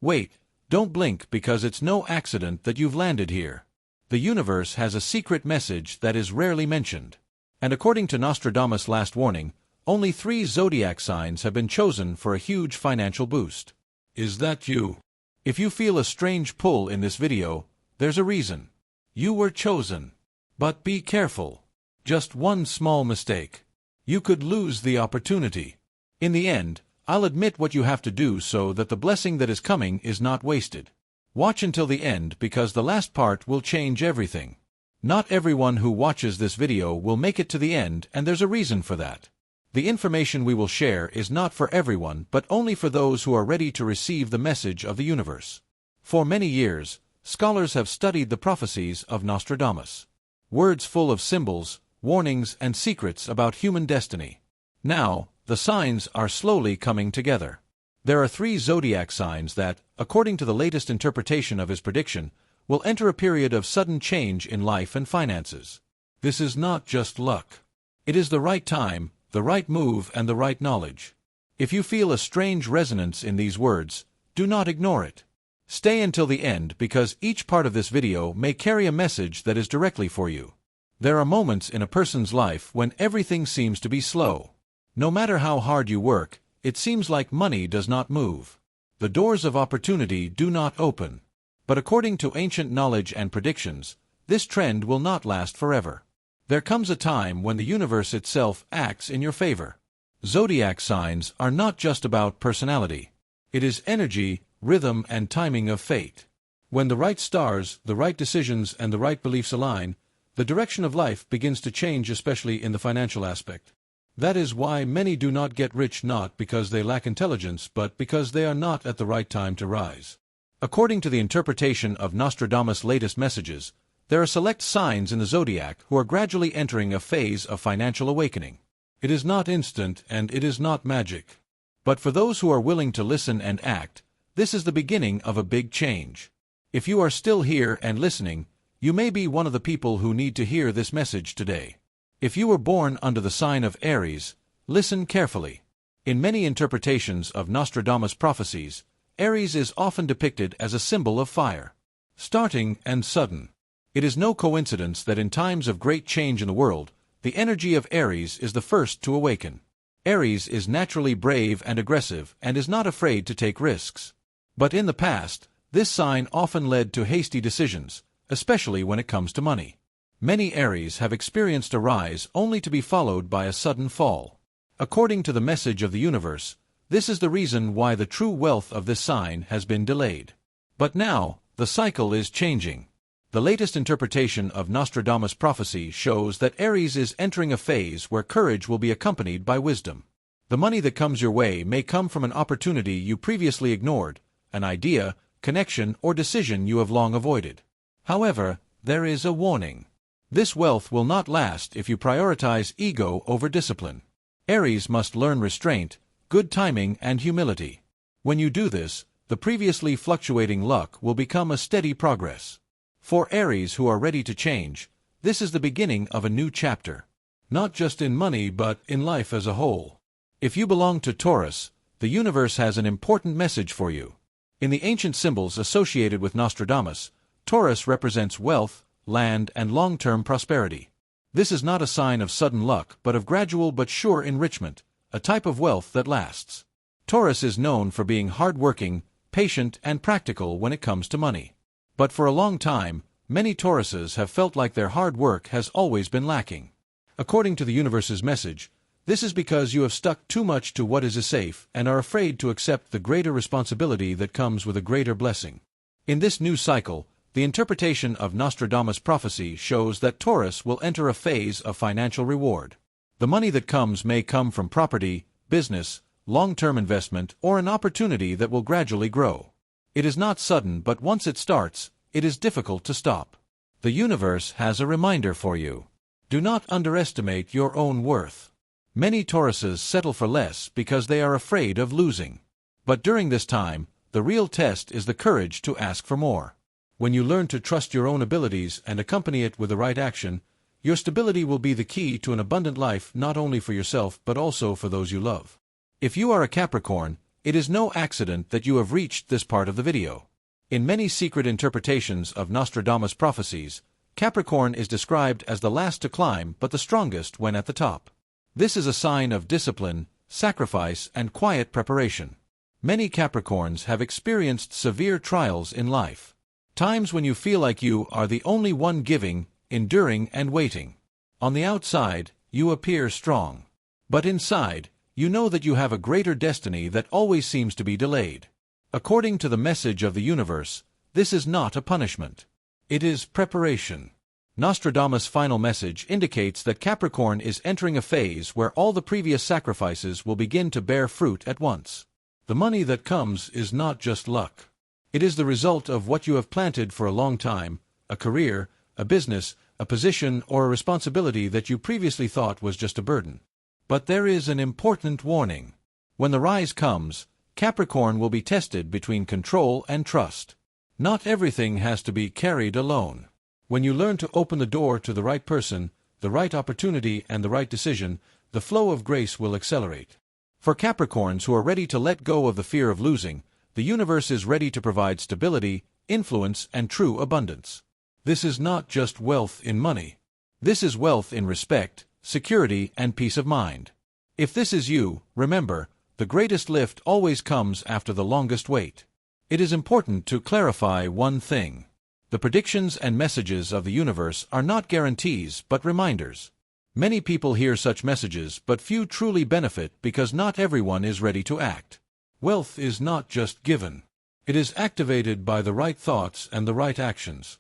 Wait, don't blink because it's no accident that you've landed here. The universe has a secret message that is rarely mentioned. And according to Nostradamus' last warning, only 3 zodiac signs have been chosen for a huge financial boost. Is that you? If you feel a strange pull in this video, there's a reason. You were chosen. But be careful. Just one small mistake. You could lose the opportunity. In the end, I'll admit what you have to do so that the blessing that is coming is not wasted. Watch until the end because the last part will change everything. Not everyone who watches this video will make it to the end, and there's a reason for that. The information we will share is not for everyone but only for those who are ready to receive the message of the universe. For many years, scholars have studied the prophecies of Nostradamus. Words full of symbols, warnings, and secrets about human destiny. Now, the signs are slowly coming together. There are 3 zodiac signs that, according to the latest interpretation of his prediction, will enter a period of sudden change in life and finances. This is not just luck. It is the right time, the right move, and the right knowledge. If you feel a strange resonance in these words, do not ignore it. Stay until the end because each part of this video may carry a message that is directly for you. There are moments in a person's life when everything seems to be slow. No matter how hard you work, it seems like money does not move. The doors of opportunity do not open. But according to ancient knowledge and predictions, this trend will not last forever. There comes a time when the universe itself acts in your favor. Zodiac signs are not just about personality. It is energy, rhythm, and timing of fate. When the right stars, the right decisions, and the right beliefs align, the direction of life begins to change, especially in the financial aspect. That is why many do not get rich, not because they lack intelligence, but because they are not at the right time to rise. According to the interpretation of Nostradamus' latest messages, there are select signs in the zodiac who are gradually entering a phase of financial awakening. It is not instant and it is not magic. But for those who are willing to listen and act, this is the beginning of a big change. If you are still here and listening, you may be one of the people who need to hear this message today. If you were born under the sign of Aries, listen carefully. In many interpretations of Nostradamus' prophecies, Aries is often depicted as a symbol of fire, starting and sudden. It is no coincidence that in times of great change in the world, the energy of Aries is the first to awaken. Aries is naturally brave and aggressive and is not afraid to take risks. But in the past, this sign often led to hasty decisions, especially when it comes to money. Many Aries have experienced a rise only to be followed by a sudden fall. According to the message of the universe, this is the reason why the true wealth of this sign has been delayed. But now, the cycle is changing. The latest interpretation of Nostradamus' prophecy shows that Aries is entering a phase where courage will be accompanied by wisdom. The money that comes your way may come from an opportunity you previously ignored, an idea, connection, or decision you have long avoided. However, there is a warning. This wealth will not last if you prioritize ego over discipline. Aries must learn restraint, good timing, and humility. When you do this, the previously fluctuating luck will become a steady progress. For Aries who are ready to change, this is the beginning of a new chapter. Not just in money but in life as a whole. If you belong to Taurus, the universe has an important message for you. In the ancient symbols associated with Nostradamus, Taurus represents wealth, land, and long-term prosperity. This is not a sign of sudden luck but of gradual but sure enrichment, a type of wealth that lasts. Taurus is known for being hard-working, patient, and practical when it comes to money. But for a long time, many Tauruses have felt like their hard work has always been lacking. According to the universe's message, this is because you have stuck too much to what is safe and are afraid to accept the greater responsibility that comes with a greater blessing. In this new cycle, the interpretation of Nostradamus' prophecy shows that Taurus will enter a phase of financial reward. The money that comes may come from property, business, long-term investment, or an opportunity that will gradually grow. It is not sudden, but once it starts, it is difficult to stop. The universe has a reminder for you. Do not underestimate your own worth. Many Tauruses settle for less because they are afraid of losing. But during this time, the real test is the courage to ask for more. When you learn to trust your own abilities and accompany it with the right action, your stability will be the key to an abundant life not only for yourself but also for those you love. If you are a Capricorn, It is no accident that you have reached this part of the video. In many secret interpretations of Nostradamus prophecies, Capricorn is described as the last to climb but the strongest when at the top. This is a sign of discipline, sacrifice, and quiet preparation. Many Capricorns have experienced severe trials in life. Times when you feel like you are the only one giving, enduring, and waiting. On the outside, you appear strong. But inside, you know that you have a greater destiny that always seems to be delayed. According to the message of the universe, this is not a punishment. It is preparation. Nostradamus' final message indicates that Capricorn is entering a phase where all the previous sacrifices will begin to bear fruit at once. The money that comes is not just luck. It is the result of what you have planted for a long time, a career, a business, a position, or a responsibility that you previously thought was just a burden. But there is an important warning. When the rise comes, Capricorn will be tested between control and trust. Not everything has to be carried alone. When you learn to open the door to the right person, the right opportunity, and the right decision, the flow of grace will accelerate. For Capricorns who are ready to let go of the fear of losing, the universe is ready to provide stability, influence, and true abundance. This is not just wealth in money. This is wealth in respect, security, and peace of mind. If this is you, remember, the greatest lift always comes after the longest wait. It is important to clarify one thing. The predictions and messages of the universe are not guarantees but reminders. Many people hear such messages but few truly benefit because not everyone is ready to act. Wealth is not just given. It is activated by the right thoughts and the right actions.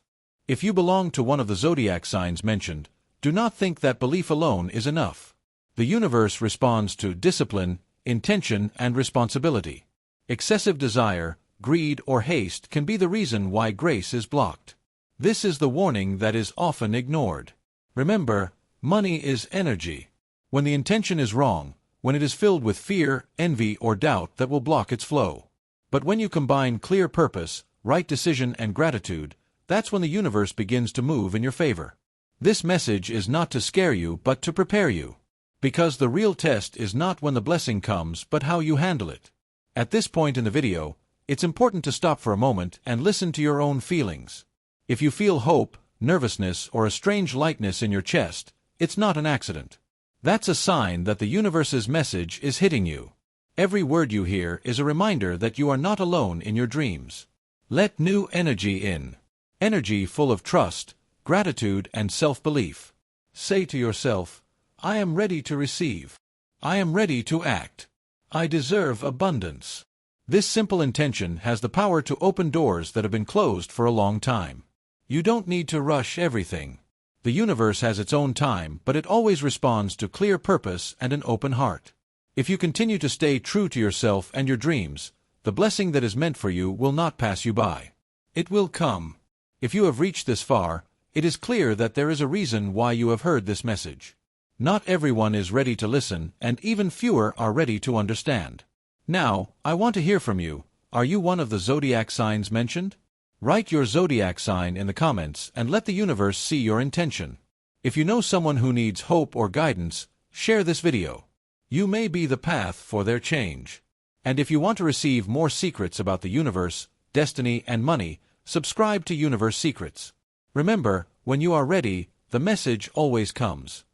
If you belong to one of the zodiac signs mentioned, do not think that belief alone is enough. The universe responds to discipline, intention, and responsibility. Excessive desire, greed, or haste can be the reason why grace is blocked. This is the warning that is often ignored. Remember, money is energy. When the intention is wrong, when it is filled with fear, envy, or doubt, that will block its flow. But when you combine clear purpose, right decision, and gratitude, that's when the universe begins to move in your favor. This message is not to scare you but to prepare you. Because the real test is not when the blessing comes but how you handle it. At this point in the video, it's important to stop for a moment and listen to your own feelings. If you feel hope, nervousness, or a strange lightness in your chest, it's not an accident. That's a sign that the universe's message is hitting you. Every word you hear is a reminder that you are not alone in your dreams. Let new energy in. Energy full of trust, gratitude, and self-belief. Say to yourself, I am ready to receive. I am ready to act. I deserve abundance. This simple intention has the power to open doors that have been closed for a long time. You don't need to rush everything. The universe has its own time, but it always responds to clear purpose and an open heart. If you continue to stay true to yourself and your dreams, the blessing that is meant for you will not pass you by. It will come. If you have reached this far, it is clear that there is a reason why you have heard this message. Not everyone is ready to listen, and even fewer are ready to understand. Now, I want to hear from you. Are you one of the zodiac signs mentioned? Write your zodiac sign in the comments and let the universe see your intention. If you know someone who needs hope or guidance, share this video. You may be the path for their change. And if you want to receive more secrets about the universe, destiny, and money, subscribe to Universe Secrets. Remember, when you are ready, the message always comes.